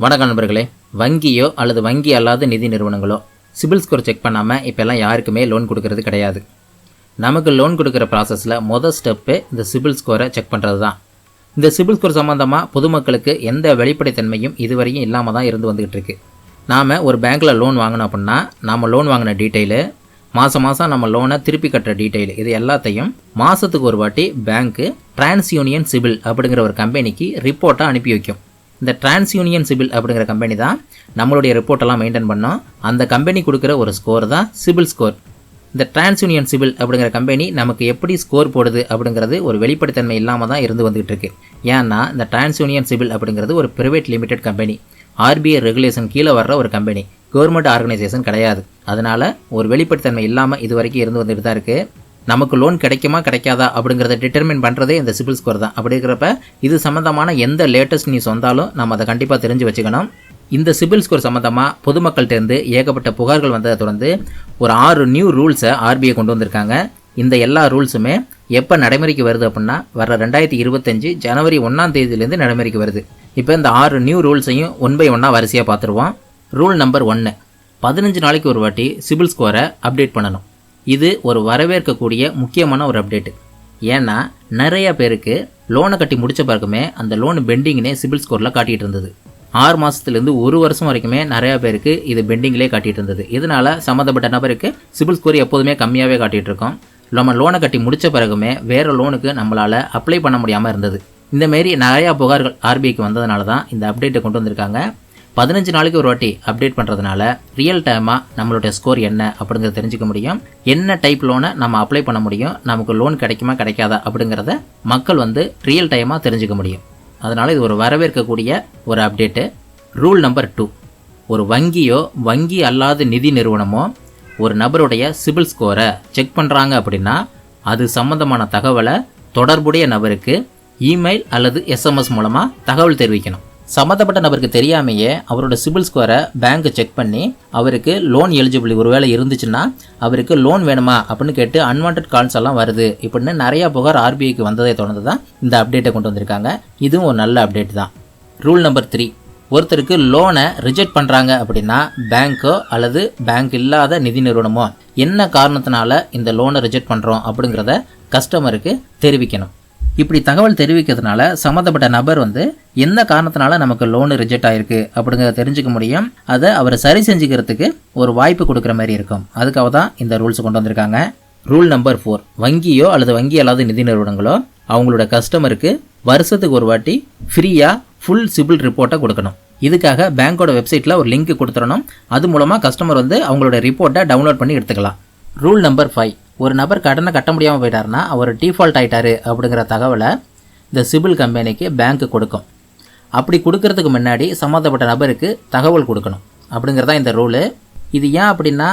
வணக்கம் நண்பர்களே. வங்கியோ அல்லது வங்கி அல்லாத நிதி நிறுவனங்களோ சிபில் ஸ்கோர் செக் பண்ணாமல் இப்போல்லாம் யாருக்குமே லோன் கொடுக்கறது கிடையாது. நமக்கு லோன் கொடுக்குற ப்ராசஸில் மொதல் ஸ்டெப்பு இந்த சிபில் ஸ்கோரை செக் பண்ணுறது தான். இந்த சிபில் ஸ்கோர் சம்மந்தமாக பொதுமக்களுக்கு எந்த வெளிப்படைத்தன்மையும் இதுவரையும் இல்லாமல் தான் இருந்து வந்துக்கிட்டு இருக்கு. நாம் ஒரு பேங்க்கில் லோன் வாங்கினோம் அப்படின்னா நம்ம லோன் வாங்கின டீட்டெயிலு, மாதம் நம்ம லோனை திருப்பி கட்டுற டீட்டெயில், இது எல்லாத்தையும் மாதத்துக்கு ஒரு வாட்டி பேங்க்கு டிரான்ஸ்யூனியன் சிபில் அப்படிங்கிற ஒரு கம்பெனிக்கு ரிப்போர்ட்டாக அனுப்பி வைக்கும். இந்த டிரான்ஸ்யூனியன் சிபில் அப்படிங்கிற கம்பெனி தான் நம்மளுடைய ரிப்போர்ட்டெல்லாம் மெயின்டைன் பண்ணோம். அந்த கம்பெனி கொடுக்குற ஒரு ஸ்கோர் தான் சிபில் ஸ்கோர். இந்த டிரான்ஸ்யூனியன் சிபில் அப்படிங்கிற கம்பெனி நமக்கு எப்படி ஸ்கோர் போடுது அப்படிங்கிறது ஒரு வெளிப்படைத்தன்மை இல்லாமல் தான் இருந்து வந்துகிட்டு இருக்கு. ஏன்னா இந்த டிரான்ஸ்யூனியன் சிபில் அப்படிங்கிறது ஒரு private limited company, RBI regulation கீழே வர்ற ஒரு கம்பெனி, கவர்மெண்ட் ஆர்கனைசேஷன் கிடையாது. அதனால ஒரு வெளிப்படைத்தன்மை இல்லாமல் இது வரைக்கும் இருந்து வந்துட்டு தான் இருக்குது. நமக்கு லோன் கிடைக்குமா கிடைக்காதா அப்படிங்கிறத டிட்டர்மின் பண்ணுறதே இந்த சிபில் ஸ்கோர் தான். அப்படி இருக்கிறப்ப இது சம்மந்தமான எந்த லேட்டஸ்ட் நியூஸ் வந்தாலும் நம்ம அதை கண்டிப்பாக தெரிஞ்சு வச்சுக்கணும். இந்த சிபில் ஸ்கோர் சம்மந்தமாக பொதுமக்கள்கிட்டருந்து ஏகப்பட்ட புகார்கள் வந்ததை தொடர்ந்து ஒரு 6 நியூ ரூல்ஸை ஆர்பிஐ கொண்டு வந்திருக்காங்க. இந்த எல்லா ரூல்ஸுமே எப்போ நடைமுறைக்கு வருது அப்படின்னா வர 2025 ஜனவரி 1ஆம் தேதியிலேருந்து நடைமுறைக்கு வருது. இப்போ இந்த 6 நியூ ரூல்ஸையும் 1 by 1 வரிசையாக பார்த்துருவோம். ரூல் நம்பர் 1, 15 நாளைக்கு ஒரு வாட்டி சிபில் ஸ்கோரை அப்டேட் பண்ணணும். இது ஒரு வரவேற்கக்கூடிய முக்கியமான ஒரு அப்டேட்டு. ஏன்னா நிறைய பேருக்கு லோனை கட்டி முடித்த பிறகுமே அந்த லோன் பெண்டிங்னே சிபில் ஸ்கோரில் காட்டிகிட்டு இருந்தது. 6 மாதத்துலேருந்து 1 வருஷம் வரைக்குமே நிறையா பேருக்கு இது பெண்டிங்லேயே காட்டிகிட்டு இருந்தது. இதனால் சம்மந்தப்பட்ட நபருக்கு சிபில் ஸ்கோர் எப்போதுமே கம்மியாகவே காட்டிகிட்டு இருக்கோம். நம்ம லோனை கட்டி முடித்த பிறகுமே வேறு லோனுக்கு நம்மளால் அப்ளை பண்ண முடியாமல் இருந்தது. இந்தமாரி நிறையா புகார்கள் ஆர்பிஐக்கு வந்ததுனால தான் இந்த அப்டேட்டை கொண்டு வந்திருக்காங்க. 15 நாளைக்கு ஒரு வாட்டி அப்டேட் பண்ணுறதுனால ரியல் டைமாக நம்மளுடைய ஸ்கோர் என்ன அப்படிங்கிறத தெரிஞ்சுக்க முடியும். என்ன டைப் லோனை நம்ம அப்ளை பண்ண முடியும், நமக்கு லோன் கிடைக்குமா கிடைக்காதா அப்படிங்கிறத மக்கள் ரியல் டைமாக தெரிஞ்சுக்க முடியும். அதனால் இது ஒரு வரவேற்கக்கூடிய ஒரு அப்டேட்டு. ரூல் நம்பர் 2, ஒரு வங்கியோ வங்கி அல்லாத நிதி நிறுவனமோ ஒரு நபருடைய சிபில் ஸ்கோரை செக் பண்ணுறாங்க அப்படின்னா அது சம்மந்தமான தகவலை தொடர்புடைய நபருக்கு இமெயில் அல்லது எஸ்எம்எஸ் மூலமாக தகவல் தெரிவிக்கணும். சம்மந்தப்பட்ட நபருக்கு தெரியாமையே அவரோட சிபில் ஸ்கோரை பேங்க் செக் பண்ணி அவருக்கு லோன் எலிஜிபிள் ஒருவேளை இருந்துச்சுன்னா அவருக்கு லோன் வேணுமா அப்படின்னு கேட்டு அன்வான்ட் கால்ஸ் எல்லாம் வருது. இப்படின்னு நிறையா புகார் ஆர்பிஐக்கு வந்ததை தொடர்ந்து தான் இந்த அப்டேட்டை கொண்டு வந்திருக்காங்க. இதுவும் ஒரு நல்ல அப்டேட் தான். ரூல் நம்பர் 3, ஒருத்தருக்கு லோனை ரிஜெக்ட் பண்ணுறாங்க அப்படின்னா பேங்க்கோ அல்லது பேங்க் இல்லாத நிதி நிறுவனமோ என்ன காரணத்தினால இந்த லோனை ரிஜெக்ட் பண்ணுறோம் அப்படிங்கிறத கஸ்டமருக்கு தெரிவிக்கணும். இப்படி தகவல் தெரிவிக்கிறதுனால சம்மந்தப்பட்ட நபர் எந்த காரணத்தினால நமக்கு லோனு ரிஜெக்ட் ஆகிருக்கு அப்படிங்கிறத தெரிஞ்சுக்க முடியும். அதை அவர் சரி செஞ்சுக்கிறதுக்கு ஒரு வாய்ப்பு கொடுக்குற மாதிரி இருக்கும். அதுக்காக தான் இந்த ரூல்ஸ் கொண்டு வந்திருக்காங்க. ரூல் நம்பர் 4, வங்கியோ அல்லது வங்கி அல்லாத நிதி நிறுவனங்களோ அவங்களோட கஸ்டமருக்கு வருஷத்துக்கு ஒரு வாட்டி ஃப்ரீயாக ஃபுல் சிபில் ரிப்போர்ட்டை கொடுக்கணும். இதுக்காக பேங்க்கோட வெப்சைட்டில் ஒரு லிங்க் கொடுத்துடணும். அது மூலமாக கஸ்டமர் அவங்களோட ரிப்போர்ட்டை டவுன்லோட் பண்ணி எடுத்துக்கலாம். ரூல் நம்பர் 5, ஒரு நபர் கடனை கட்ட முடியாமல் போயிட்டாருன்னா அவர் டிஃபால்ட் ஆகிட்டாரு அப்படிங்கிற தகவலை இந்த சிபில் கம்பெனிக்கு பேங்க்கு கொடுக்கும். அப்படி கொடுக்கறதுக்கு முன்னாடி சம்மந்தப்பட்ட நபருக்கு தகவல் கொடுக்கணும் அப்படிங்கிறதா இந்த ரூலு. இது ஏன் அப்படின்னா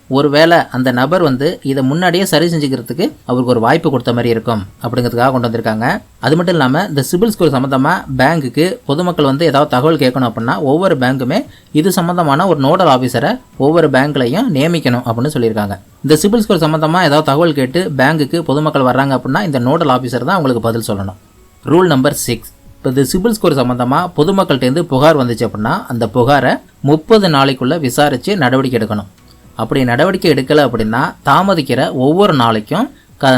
ஒருவேளை அந்த நபர் இதை முன்னாடியே சரி செஞ்சுக்கிறதுக்கு அவருக்கு ஒரு வாய்ப்பு கொடுத்த மாதிரி இருக்கும் அப்படிங்கிறதுக்காக கொண்டு வந்திருக்காங்க. அது மட்டும் இல்லாமல் இந்த சிபில் ஸ்கோர் சம்மந்தமாக பேங்க்குக்கு பொதுமக்கள் ஏதாவது தகவல் கேட்கணும் அப்படின்னா ஒவ்வொரு பேங்க்குமே இது சம்மந்தமான ஒரு நோடல் ஆஃபீஸரை ஒவ்வொரு பேங்க்லையும் நியமிக்கணும் அப்படின்னு சொல்லியிருக்காங்க. இந்த சிபில் ஸ்கோர் சம்மந்தமாக ஏதாவது தகவல் கேட்டு பேங்க்குக்கு பொதுமக்கள் வர்றாங்க அப்படின்னா இந்த நோடல் ஆஃபீஸர் தான் அவங்களுக்கு பதில் சொல்லணும். ரூல் நம்பர் 6, இப்போ இந்த சிபில் ஸ்கோர் சம்மந்தமாக பொதுமக்கள்கிட்டேருந்து புகார் வந்துச்சு அப்படின்னா அந்த புகாரை 30 நாளைக்குள்ளே விசாரித்து நடவடிக்கை எடுக்கணும். அப்படி நடவடிக்கை எடுக்கலை அப்படின்னா தாமதிக்கிற ஒவ்வொரு நாளைக்கும்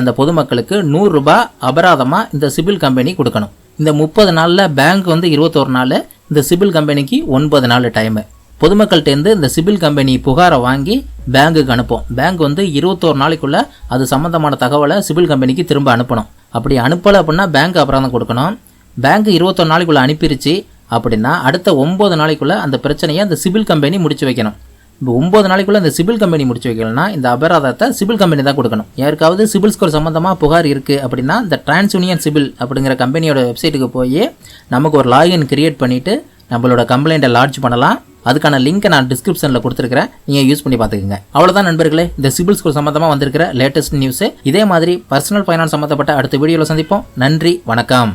அந்த பொதுமக்களுக்கு 100 ரூபாய் அபராதமாக இந்த சிபில் கம்பெனி கொடுக்கணும். இந்த 30 நாளில் பேங்க் 21 நாள், இந்த சிபில் கம்பெனிக்கு 9 நாள் டைமு. பொதுமக்கள்கிட்டேருந்து இந்த சிபில் கம்பெனி புகாரை வாங்கி பேங்க்குக்கு அனுப்போம். பேங்க் 21 நாளைக்குள்ளே அது சம்மந்தமான தகவலை சிபில் கம்பெனிக்கு திரும்ப அனுப்பணும். அப்படி அனுப்பலை அப்படின்னா பேங்க் அபராதம் கொடுக்கணும். பேங்க் 21 நாளைக்குள்ளே அனுப்பிடுச்சு அப்படின்னா அடுத்த 9 நாளைக்குள்ளே அந்த பிரச்சனையை அந்த சிபில் கம்பெனி முடிச்சு வைக்கணும். இப்போ 9 நாளைக்குள்ளே இந்த சிபில் கம்பெனி முடிச்சு வைக்கலன்னா இந்த அபராதத்தை சிபில் கம்பெனி தான் கொடுக்கணும். யாருக்காவது சிபில் ஸ்கோர் சம்மந்தமாக புகார் இருக்குது அப்படின்னா இந்த டிரான்ஸ்யூனியன் சிபில் அப்படிங்கிற கம்பெனியோட வெப்சைட்டுக்கு போய் நமக்கு ஒரு லாகின் கிரியேட் பண்ணிவிட்டு நம்மளோட கம்ப்ளைண்ட்டை லாட்ஜ் பண்ணலாம். அதுக்கான லிங்க்கை நான் டிஸ்கிரிப்ஷனில் கொடுத்துருக்கிறேன், நீங்கள் யூஸ் பண்ணி பார்த்துக்கோங்க. அவ்வளோதான் நண்பர்களே, இந்த சிபில் ஸ்கோர் சம்மந்தமாக வந்திருக்கிற லேட்டஸ்ட் நியூஸு. இதே மாதிரி பர்சனல் ஃபைனான்ஸ் சம்மந்தப்பட்ட அடுத்த வீடியோவில் சந்திப்போம். நன்றி, வணக்கம்.